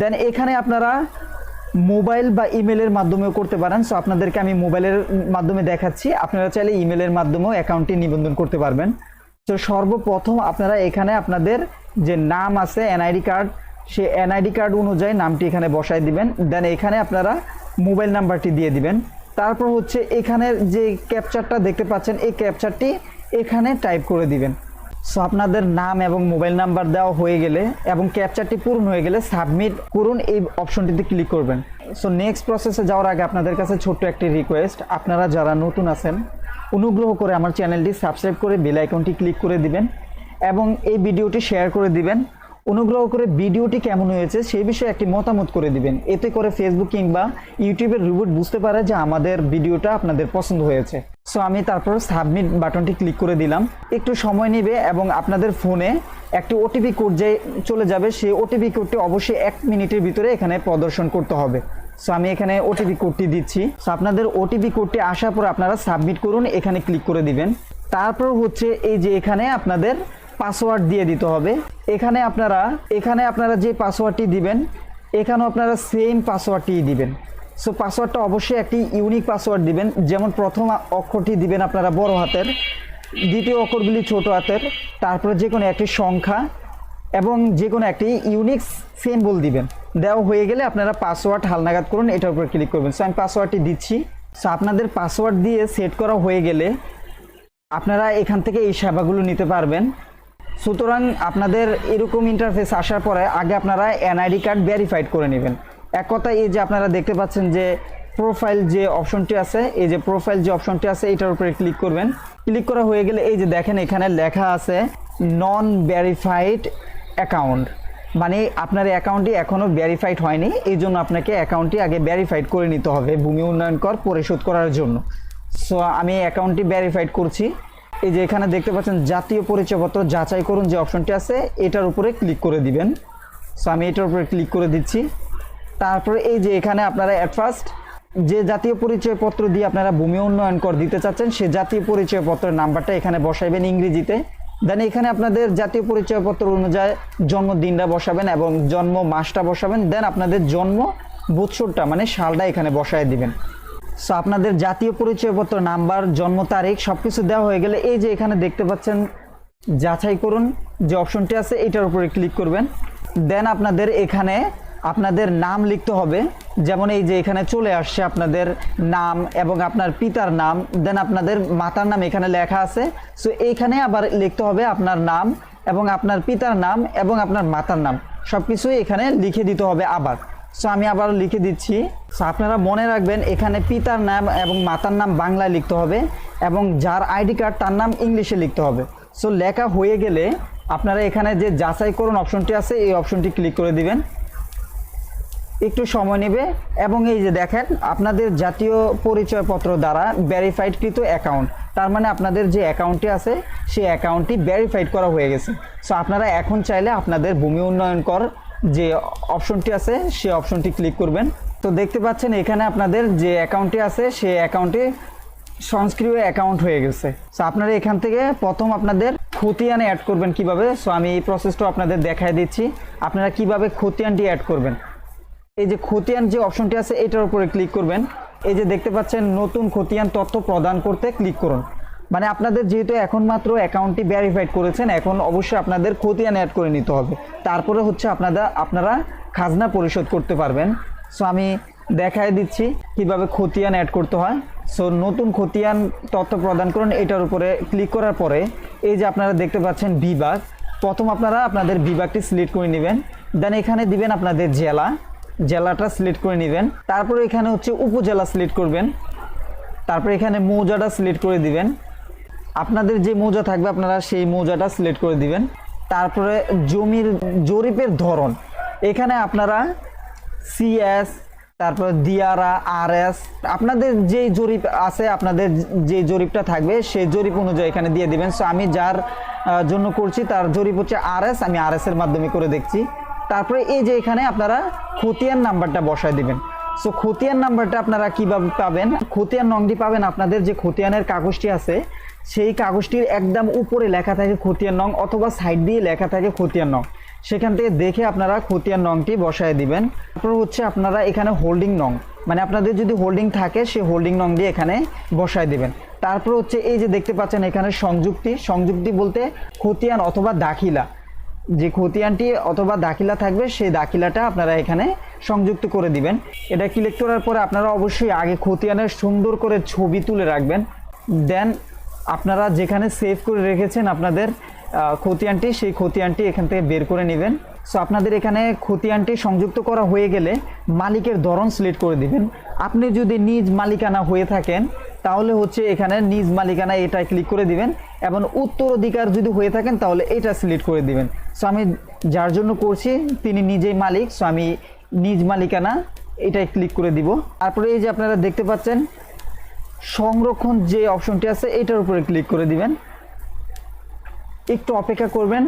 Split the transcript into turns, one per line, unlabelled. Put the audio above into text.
দেন এখানে আপনারা মোবাইল বা ইমেলের মাধ্যমেও করতে পারেন। সো আপনাদেরকে আমি মোবাইলের মাধ্যমে দেখাচ্ছি, আপনারা চাইলে ইমেলের মাধ্যমেও অ্যাকাউন্টটি নিবন্ধন করতে পারবেন। তো সর্বপ্রথম আপনারা এখানে আপনাদের যে নাম আছে এনআইডি কার্ড, সেই এনআইডি কার্ড অনুযায়ী নামটি এখানে বসায় দিবেন। দেন এখানে আপনারা মোবাইল নাম্বারটি দিয়ে দিবেন। তারপর হচ্ছে এখানে যে ক্যাপচারটা দেখতে পাচ্ছেন, এই ক্যাপচারটি এখানে টাইপ করে দিবেন। সো আপনাদের নাম এবং মোবাইল নাম্বার দেওয়া হয়ে গেলে এবং ক্যাপচারটি পূরণ হয়ে গেলে সাবমিট করুন এই অপশনটিতে ক্লিক করবেন। সো নেক্সট প্রসেসে যাওয়ার আগে আপনাদের কাছে ছোট্ট একটি রিকোয়েস্ট, আপনারা যারা নতুন আছেন অনুগ্রহ করে আমার চ্যানেলটি সাবস্ক্রাইব করে বেল আইকনটি ক্লিক করে দিবেন এবং এই ভিডিওটি শেয়ার করে দিবেন। অনুগ্রহ করে ভিডিওটি কেমন হয়েছে সেই বিষয়ে একটি মতামত করে দিবেন, এতে করে ফেসবুক কিংবা ইউটিউবের রোবট বুঝতে পারে যে আমাদের ভিডিওটা আপনাদের পছন্দ হয়েছে। সো আমি তারপর সাবমিট বাটনটি ক্লিক করে দিলাম। একটু সময় নেবে এবং আপনাদের ফোনে একটি ওটিপি কোড যে চলে যাবে, সেই ওটিপি কোডটি অবশ্যই 1 মিনিটের ভিতরে এখানে প্রদর্শন করতে হবে। সো আমি এখানে ওটিপি কোডটি দিচ্ছি। সো আপনাদের ওটিপি কোডটি আসার পর আপনারা সাবমিট করুন, এখানে ক্লিক করে দিবেন। তারপর হচ্ছে এই যে এখানে আপনাদের পাসওয়ার্ড দিয়ে দিতে হবে। এখানে আপনারা যে পাসওয়ার্ডটি দিবেন এখানেও আপনারা সেম পাসওয়ার্ডটি দিবেন। সো পাসওয়ার্ডটা অবশ্যই একটি ইউনিক পাসওয়ার্ড দিবেন, যেমন প্রথম অক্ষরটি দিবেন আপনারা বড় হাতের, দ্বিতীয় অক্ষরগুলি ছোট হাতের, তারপরে যে কোনো একটি সংখ্যা এবং যে কোনো একটি ইউনিক সিম্বল দিবেন। দেওয়া হয়ে গেলে আপনারা পাসওয়ার্ড হালনাগাদ করুন, এটার উপর ক্লিক করবেন। সো আমি পাসওয়ার্ডটি দিচ্ছি। সো আপনাদের পাসওয়ার্ড দিয়ে সেট করা হয়ে গেলে আপনারা এখান থেকে এই সেবাগুলো নিতে পারবেন। সুতরাং আপনাদের এরকম ইন্টারফেস আসার পরে আগে আপনারা এনআইডি কার্ড ভেরিফাইড করে নেবেন। এক কথায় এই যে আপনারা দেখতে পাচ্ছেন যে প্রোফাইল যে অপশনটি আছে, এই যে প্রোফাইল যে অপশনটি আছে এটার উপরে ক্লিক করবেন। ক্লিক করা হয়ে গেলে এই যে দেখেন এখানে লেখা আছে নন ভেরিফাইড অ্যাকাউন্ট, মানে আপনার অ্যাকাউন্টটি এখনও ভেরিফাইড হয়নি, এই জন্য আপনাকে অ্যাকাউন্টটি আগে ভেরিফাইড করে নিতে হবে ভূমি উন্নয়ন কর পরিশোধ করার জন্য। সো আমি অ্যাকাউন্টটি ভেরিফাইড করছি। এই যে এখানে দেখতে পাচ্ছেন জাতীয় পরিচয়পত্র যাচাই করুন যে অপশনটি আছে, এটার উপরে ক্লিক করে দিবেন। সো আমি এটার উপরে ক্লিক করে দিচ্ছি। তারপরে এই যে এখানে আপনারা অ্যাট ফার্স্ট যে জাতীয় পরিচয়পত্র দিয়ে আপনারা ভূমি উন্নয়ন কর দিতে চাচ্ছেন সে জাতীয় পরিচয়পত্রের নাম্বারটা এখানে বসাইবেন ইংরেজিতে। দেন এখানে আপনাদের জাতীয় পরিচয়পত্র অনুযায়ী জন্মদিনটা বসাবেন এবং জন্ম মাসটা বসাবেন। দেন আপনাদের জন্ম বৎসরটা মানে সালটা এখানে বসায় দিবেন। সো আপনাদের জাতীয় পরিচয়পত্র নাম্বার, জন্ম তারিখ সব কিছু দেওয়া হয়ে গেলে এই যে এখানে দেখতে পাচ্ছেন যাচাই করুন যে অপশনটি আছে এটার উপরে ক্লিক করবেন। দেন আপনাদের এখানে আপনাদের নাম লিখতে হবে, যেমন এই যে এখানে চলে আসছে আপনাদের নাম এবং আপনার পিতার নাম, দেন আপনাদের মাতার নাম এখানে লেখা আছে। সো এইখানে আবার লিখতে হবে আপনার নাম এবং আপনার পিতার নাম এবং আপনার মাতার নাম সব কিছুই এখানে লিখে দিতে হবে আবার। সো আমি আবার লিখে দিচ্ছি। সো আপনারা মনে রাখবেন এখানে পিতার নাম এবং মাতার নাম বাংলায় লিখতে হবে এবং যার আইডি কার্ড তার নাম ইংলিশে লিখতে হবে। সো লেখা হয়ে গেলে আপনারা এখানে যে যাচাই করুন অপশনটি আছে এই অপশনটি ক্লিক করে দিবেন। একটু সময় নেবে এবং এই যে দেখেন আপনাদের জাতীয় পরিচয়পত্র দ্বারা ভেরিফাইডকৃত অ্যাকাউন্ট, তার মানে আপনাদের যে অ্যাকাউন্টটি আছে সেই অ্যাকাউন্টটি ভেরিফাইড করা হয়ে গেছে। সো আপনারা এখন চাইলে আপনাদের ভূমি উন্নয়ন কর যে অপশনটি আছে সেই অপশনটি ক্লিক করবেন। তো দেখতে পাচ্ছেন এখানে আপনাদের যে অ্যাকাউন্টটি আছে সেই অ্যাকাউন্টটি সংস্ক্রিয় অ্যাকাউন্ট হয়ে গেছে। সো আপনারা এখান থেকে প্রথম আপনাদের খতিয়ানে অ্যাড করবেন কিভাবে। সো আমি এই প্রসেসটা আপনাদের দেখায় দিচ্ছি আপনারা কিভাবে খতিয়ানটি অ্যাড করবেন। এই যে খতিয়ান যে অপশনটি আছে এটার উপরে ক্লিক করবেন। এই যে দেখতে পাচ্ছেন নতুন খতিয়ান তথ্য প্রদান করতে ক্লিক করুন, মানে আপনাদের যেহেতু এখন মাত্র অ্যাকাউন্টটি ভেরিফাইড করেছেন এখন অবশ্যই আপনাদের খতিয়ান অ্যাড করে নিতে হবে, তারপরে হচ্ছে আপনারা খাজনা পরিশোধ করতে পারবেন। সো আমি দেখায় দিচ্ছি কিভাবে খতিয়ান অ্যাড করতে হয়। সো নতুন খতিয়ান তথ্য প্রদান করুন, এটার উপরে ক্লিক করার পরে এই যে আপনারা দেখতে পাচ্ছেন বিভাগ, প্রথম আপনারা আপনাদের বিভাগটি সিলেক্ট করে নেবেন। দেন এখানে দিবেন আপনাদের জেলাটা সিলেক্ট করে নেবেন। তারপরে এখানে হচ্ছে উপজেলা সিলেক্ট করবেন। তারপরে এখানে মৌজাটা সিলেক্ট করে দিবেন, আপনাদের যে মৌজা থাকবে আপনারা সেই মৌজাটা সিলেক্ট করে দিবেন। তারপরে জমির জরিপের ধরন এখানে আপনারা সিএস, তারপর দিয়ারা, আরএস, আপনাদের যে জরিপ আছে আপনাদের যে জরিপটা থাকবে সেই জরিপ অনুযায়ী এখানে দিয়ে দিবেন। সো আমি যার জন্য করছি তার জরিপ হচ্ছে আরএস, আমি আরএস এর মাধ্যমে করে দেখছি। তারপরে এই যে এখানে আপনারা খতিয়ান নাম্বারটা বসায় দিবেন। সো খতিয়ান নাম্বারটা আপনারা কিভাবে পাবেন, খতিয়ান নংটি পাবেন আপনাদের যে খতিয়ানের কাগজটি আছে সেই কাগজটির একদম উপরে লেখা থাকে খতিয়ান নং অথবা সাইড দিয়ে লেখা থাকে খতিয়ান নং, সেখান থেকে দেখে আপনারা খতিয়ান নংটি বসায় দিবেন। তারপর হচ্ছে আপনারা এখানে হোল্ডিং নং, মানে আপনাদের যদি হোল্ডিং থাকে সেই হোল্ডিং নং দিয়ে এখানে বসায় দিবেন। তারপর হচ্ছে এই যে দেখতে পাচ্ছেন এখানে সংযুক্তি বলতে খতিয়ান অথবা দাখিলা, যে খতিয়ানটি অথবা দাখিলা থাকবে সেই দাখিলাটা আপনারা এখানে সংযুক্ত করে দিবেন। এটা ক্লিক করার পরে আপনারা অবশ্যই আগে খতিয়ানের সুন্দর করে ছবি তুলে রাখবেন। দেন আপনারা যেখানে সেভ করে রেখেছেন আপনাদের খতিয়ানটি, সেই খতিয়ানটি এখান থেকে বের করে নেবেন। সো আপনাদের এখানে খতিয়ানটি সংযুক্ত করা হয়ে গেলে মালিকের ধরন সিলেক্ট করে দিবেন। আপনি যদি নিজ মালিকানা হয়ে থাকেন তাহলে হচ্ছে এখানে নিজ মালিকানা এটা ক্লিক করে দিবেন, এবং উত্তরাধিকার যদি হয়ে থাকেন তাহলে এটা সিলেক্ট করে দিবেন। সো আমি যার জন্য করছি তিনি নিজেই মালিক, সো আমি নিজ মালিকানা এটাই ক্লিক করে দিব। তারপরে এই যে আপনারা দেখতে পাচ্ছেন সংরক্ষণ যে অপশনটি আছে এটার উপরে ক্লিক করে দিবেন। একটু অপেক্ষা করবেন।